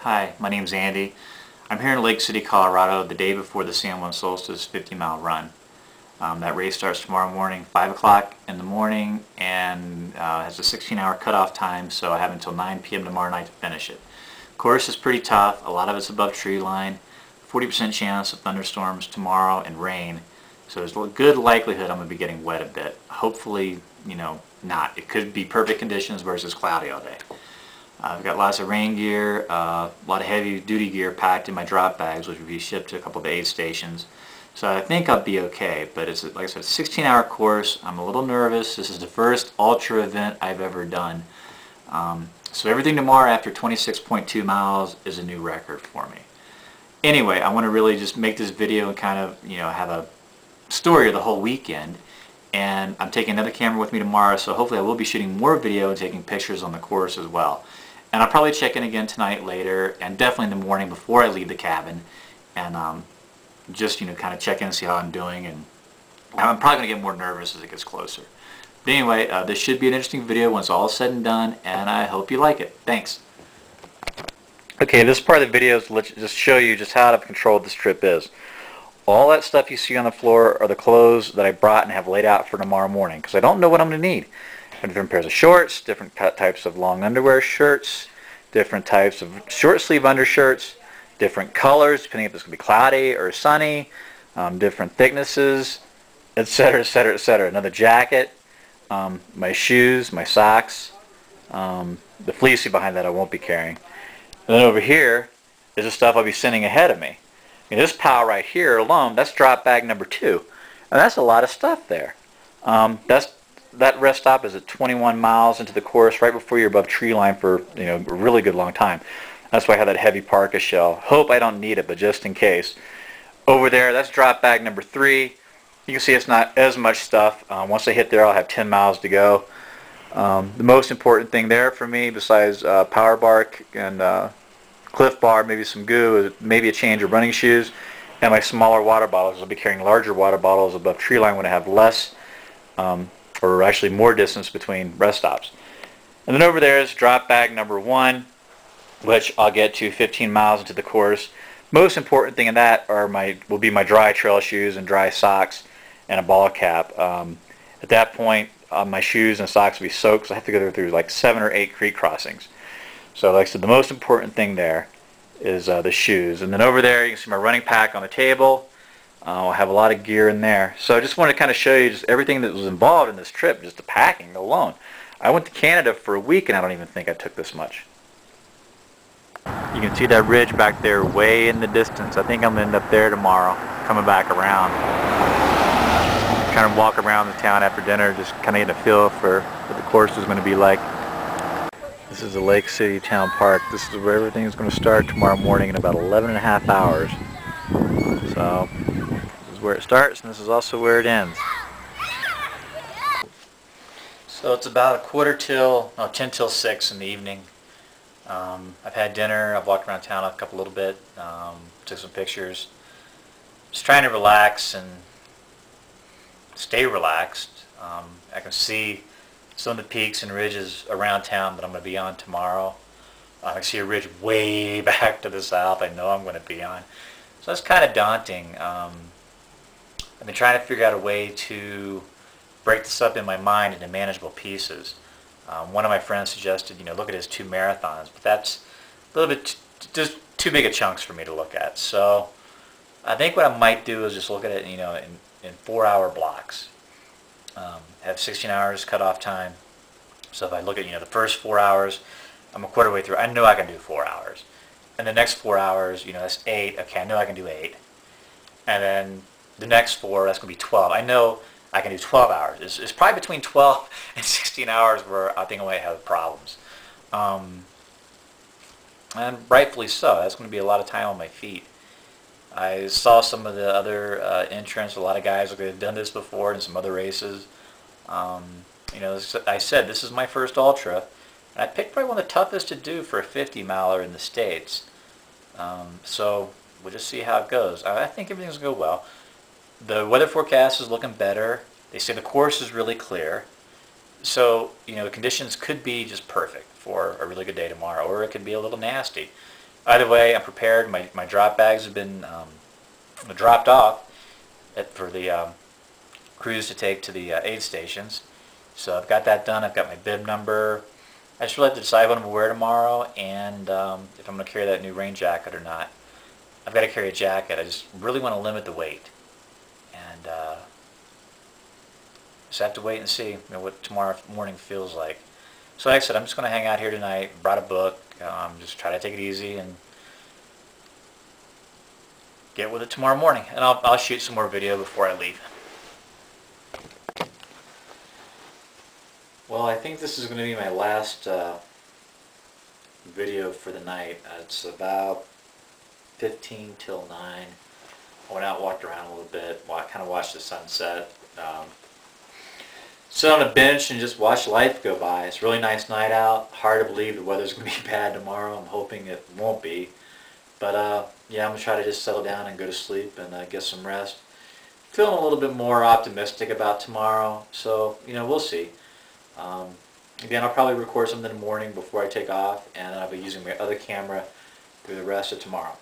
Hi, my name's Andy. I'm here in Lake City, Colorado the day before the San Juan Solstice 50-mile run. That race starts tomorrow morning, 5 o'clock in the morning, and has a 16-hour cutoff time, so I have until 9 p.m. tomorrow night to finish it. Course is pretty tough. A lot of it's above tree line. 40% chance of thunderstorms tomorrow and rain. So there's a good likelihood I'm going to be getting wet a bit. Hopefully, not. It could be perfect conditions versus cloudy all day. I've got lots of rain gear, a lot of heavy duty gear packed in my drop bags, which will be shipped to a couple of aid stations. So I think I'll be okay, but it's, like I said, a 16-hour course. I'm a little nervous. This is the first ultra event I've ever done. So everything tomorrow after 26.2 miles is a new record for me. Anyway, I want to really just make this video and kind of, have a story of the whole weekend. And I'm taking another camera with me tomorrow, so hopefully I will be shooting more video and taking pictures on the course as well. And I'll probably check in again tonight later, and definitely in the morning before I leave the cabin, and just kind of check in and see how I'm doing. And I'm probably going to get more nervous as it gets closer. But anyway, this should be an interesting video once all is said and done, and I hope you like it. Thanks. Okay, this part of the video is to just show you just how out of control this trip is. All that stuff you see on the floor are the clothes that I brought and have laid out for tomorrow morning, because I don't know what I'm going to need. Different pairs of shorts, different types of long underwear shirts, different types of short sleeve undershirts, different colors depending if it's going to be cloudy or sunny, different thicknesses, etc., etc., etc. Another jacket, my shoes, my socks, the fleecy behind that I won't be carrying. And then over here is the stuff I'll be sending ahead of me. This pile right here alone, that's drop bag number 2. And that's a lot of stuff there. That rest stop is at 21 miles into the course, right before you're above tree line for a really good long time. That's why I have that heavy parka shell. Hope I don't need it, but just in case. Over there, that's drop bag number 3. You can see it's not as much stuff. Once I hit there, I'll have 10 miles to go. The most important thing there for me, besides power bark and Cliff Bar, maybe some goo, maybe a change of running shoes, and my smaller water bottles. I'll be carrying larger water bottles above tree line when I have less, or actually more distance between rest stops. And then over there is drop bag number 1, which I'll get to 15 miles into the course. Most important thing in that will be my dry trail shoes and dry socks and a ball cap. At that point, my shoes and socks will be soaked, so I have to go through like 7 or 8 creek crossings. So like I said, the most important thing there is the shoes. And then over there you can see my running pack on the table. I'll have a lot of gear in there. So I just wanted to kind of show you just everything that was involved in this trip, just the packing alone. I went to Canada for a week and I don't even think I took this much. You can see that ridge back there way in the distance. I think I'm going to end up there tomorrow, coming back around. Kind of walk around the town after dinner, just kind of get a feel for what the course is going to be like. This is the Lake City Town Park. This is where everything is going to start tomorrow morning in about 11.5 hours. So this is where it starts, and this is also where it ends. So it's about 10 till 6 in the evening. I've had dinner. I've walked around town a little bit, took some pictures. Just trying to relax and stay relaxed. I can see some of the peaks and ridges around town that I'm going to be on tomorrow. I see a ridge way back to the south I know I'm going to be on. So that's kind of daunting. I've been trying to figure out a way to break this up in my mind into manageable pieces. One of my friends suggested, look at it as 2 marathons, but that's a little bit just too big of chunks for me to look at. So I think what I might do is just look at it, in 4-hour blocks. Have 16 hours cutoff time. So if I look at the first 4 hours, I'm a quarter way through. I know I can do 4 hours. And the next 4 hours, that's 8. Okay, I know I can do 8. And then the next 4, that's going to be 12. I know I can do 12 hours. It's probably between 12 and 16 hours where I think I might have problems. And rightfully so. That's going to be a lot of time on my feet. I saw some of the other entrants. A lot of guys have done this before in some other races. I said this is my first ultra, and I picked probably one of the toughest to do for a 50-miler in the States. So we'll just see how it goes. I think everything's going to go well. The weather forecast is looking better. They say the course is really clear. So, the conditions could be just perfect for a really good day tomorrow, or it could be a little nasty. Either way, I'm prepared. My drop bags have been dropped off for the crews to take to the aid stations. So I've got that done. I've got my bib number. I just really have to decide what I'm going to wear tomorrow and if I'm going to carry that new rain jacket or not. I've got to carry a jacket. I just really want to limit the weight. And just have to wait and see, what tomorrow morning feels like. So like I said, I'm just going to hang out here tonight. Brought a book. Just try to take it easy and get with it tomorrow morning. And I'll shoot some more video before I leave. Well, I think this is going to be my last video for the night. It's about 15 till 9. I went out, walked around a little bit, kind of watched the sunset. Sit on a bench and just watch life go by. It's a really nice night out. Hard to believe the weather's going to be bad tomorrow. I'm hoping it won't be. But yeah, I'm going to try to just settle down and go to sleep and get some rest. Feeling a little bit more optimistic about tomorrow. So, we'll see. Again, I'll probably record something in the morning before I take off, and I'll be using my other camera through the rest of tomorrow.